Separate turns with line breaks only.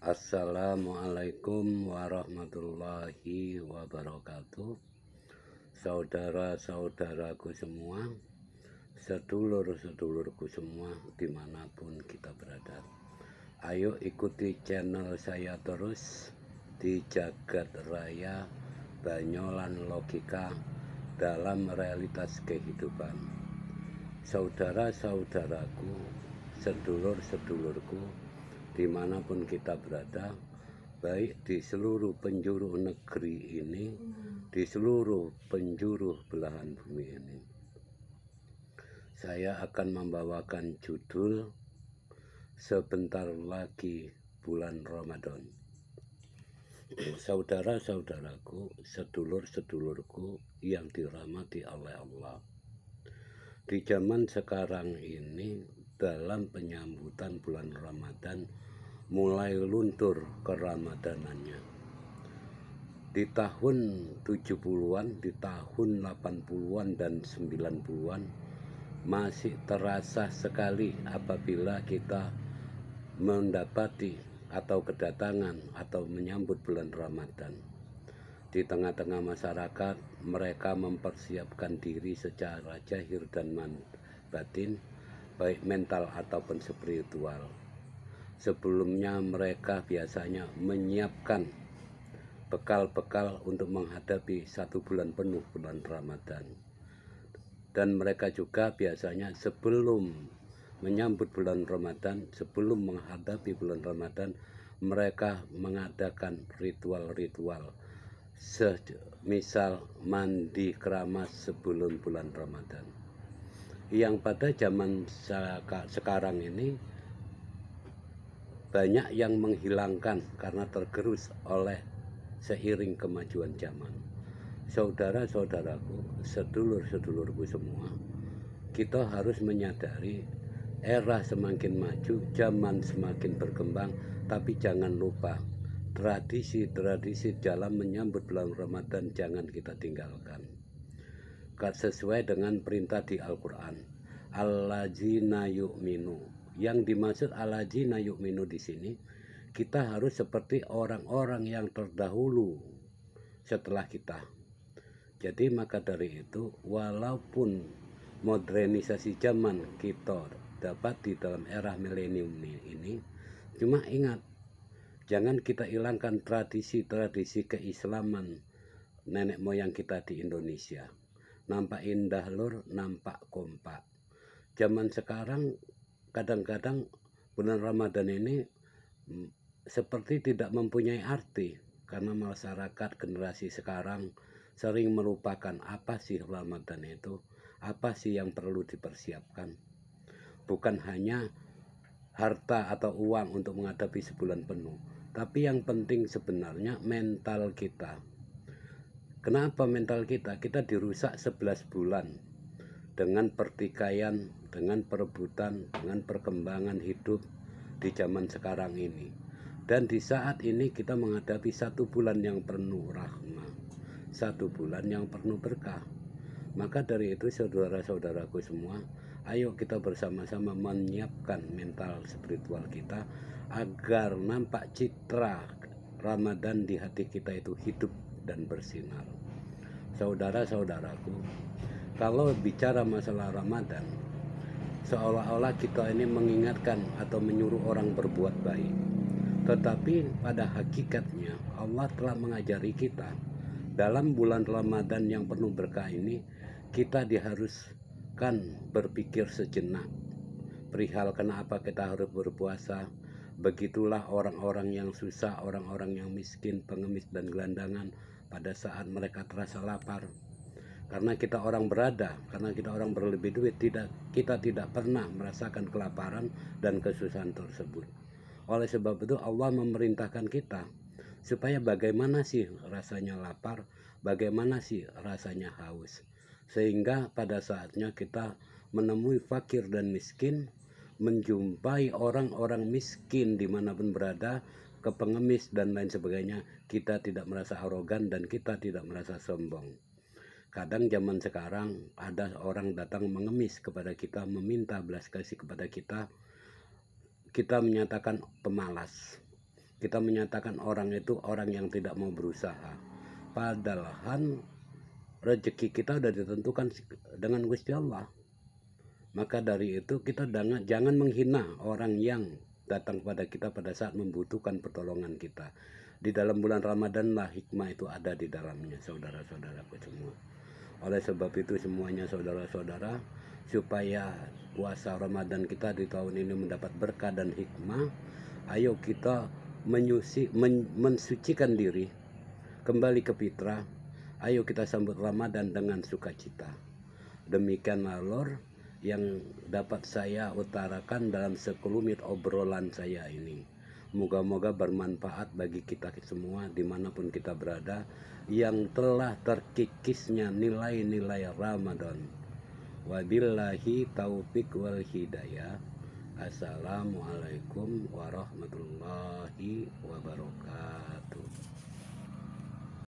Assalamualaikum warahmatullahi wabarakatuh. Saudara-saudaraku semua, sedulur-sedulurku semua dimanapun kita berada, ayo ikuti channel saya terus di Jagat Raya Banyolan Logika dalam realitas kehidupan. Saudara-saudaraku, sedulur-sedulurku dimanapun kita berada, baik di seluruh penjuru negeri ini, di seluruh penjuru belahan bumi ini, saya akan membawakan judul Sebentar Lagi Bulan Ramadan. Saudara-saudaraku, sedulur-sedulurku yang dirahmati oleh Allah, di zaman sekarang ini dalam penyambutan bulan Ramadan mulai luntur keramadanannya. Di tahun 70-an, di tahun 80-an dan 90-an masih terasa sekali apabila kita mendapati atau kedatangan atau menyambut bulan Ramadan. Di tengah-tengah masyarakat, mereka mempersiapkan diri secara zahir dan batin, baik mental ataupun spiritual. Sebelumnya mereka biasanya menyiapkan bekal-bekal untuk menghadapi 1 bulan penuh bulan Ramadan. Dan mereka juga biasanya sebelum menyambut bulan Ramadan, sebelum menghadapi bulan Ramadan, mereka mengadakan ritual-ritual, misal mandi keramas sebelum bulan Ramadan, yang pada zaman sekarang ini banyak yang menghilangkan karena tergerus oleh seiring kemajuan zaman. Saudara-saudaraku, sedulur-sedulurku semua, kita harus menyadari era semakin maju, zaman semakin berkembang, tapi jangan lupa tradisi-tradisi dalam menyambut bulan Ramadan jangan kita tinggalkan. Sesuai dengan perintah di Al-Quran, alladzina yu'minu. Yang dimaksud alladzina yu'minu di sini, kita harus seperti orang-orang yang terdahulu setelah kita. Jadi maka dari itu, walaupun modernisasi zaman kita dapat di dalam era milenium ini, cuma ingat, jangan kita hilangkan tradisi-tradisi keislaman nenek moyang kita di Indonesia. Nampak indah lur, nampak kompak. Zaman sekarang kadang-kadang bulan Ramadan ini seperti tidak mempunyai arti, karena masyarakat generasi sekarang sering melupakan apa sih Ramadan itu, apa sih yang perlu dipersiapkan. Bukan hanya harta atau uang untuk menghadapi sebulan penuh, tapi yang penting sebenarnya mental kita. Kenapa mental kita? Kita dirusak 11 bulan dengan pertikaian, dengan perebutan, dengan perkembangan hidup di zaman sekarang ini. Dan di saat ini kita menghadapi 1 bulan yang penuh rahmah, 1 bulan yang penuh berkah. Maka dari itu saudara-saudaraku semua, ayo kita bersama-sama menyiapkan mental spiritual kita agar nampak citra Ramadan di hati kita itu hidup dan bersinar. Saudara-saudaraku, kalau bicara masalah Ramadan, seolah-olah kita ini mengingatkan atau menyuruh orang berbuat baik. Tetapi pada hakikatnya Allah telah mengajari kita dalam bulan Ramadan yang penuh berkah ini, kita diharuskan berpikir sejenak perihal kenapa kita harus berpuasa. Begitulah orang-orang yang susah, orang-orang yang miskin, pengemis dan gelandangan pada saat mereka terasa lapar. Karena kita orang berada, karena kita orang berlebih duit, kita tidak pernah merasakan kelaparan dan kesusahan tersebut. Oleh sebab itu Allah memerintahkan kita supaya bagaimana sih rasanya lapar, bagaimana sih rasanya haus. Sehingga pada saatnya kita menemui fakir dan miskin, menjumpai orang-orang miskin dimanapun berada, kepengemis dan lain sebagainya, kita tidak merasa arogan dan kita tidak merasa sombong. Kadang zaman sekarang ada orang datang mengemis kepada kita, meminta belas kasih kepada kita, kita menyatakan pemalas. kita menyatakan orang itu orang yang tidak mau berusaha. Padahal rezeki kita sudah ditentukan dengan Gusti Allah. Maka dari itu kita jangan menghina orang yang datang pada kita pada saat membutuhkan pertolongan kita. Di dalam bulan Ramadan lah hikmah itu ada di dalamnya, saudara-saudaraku semua. Oleh sebab itu semuanya saudara-saudara, supaya puasa Ramadan kita di tahun ini mendapat berkah dan hikmah, ayo kita mensucikan diri, kembali ke fitrah. Ayo kita sambut Ramadan dengan sukacita. Demikianlah Lord yang dapat saya utarakan dalam sekelumit obrolan saya ini. Moga-moga bermanfaat bagi kita semua dimanapun kita berada, yang telah terkikisnya nilai-nilai Ramadan. Wabillahi taufik wal hidayah. Assalamualaikum warahmatullahi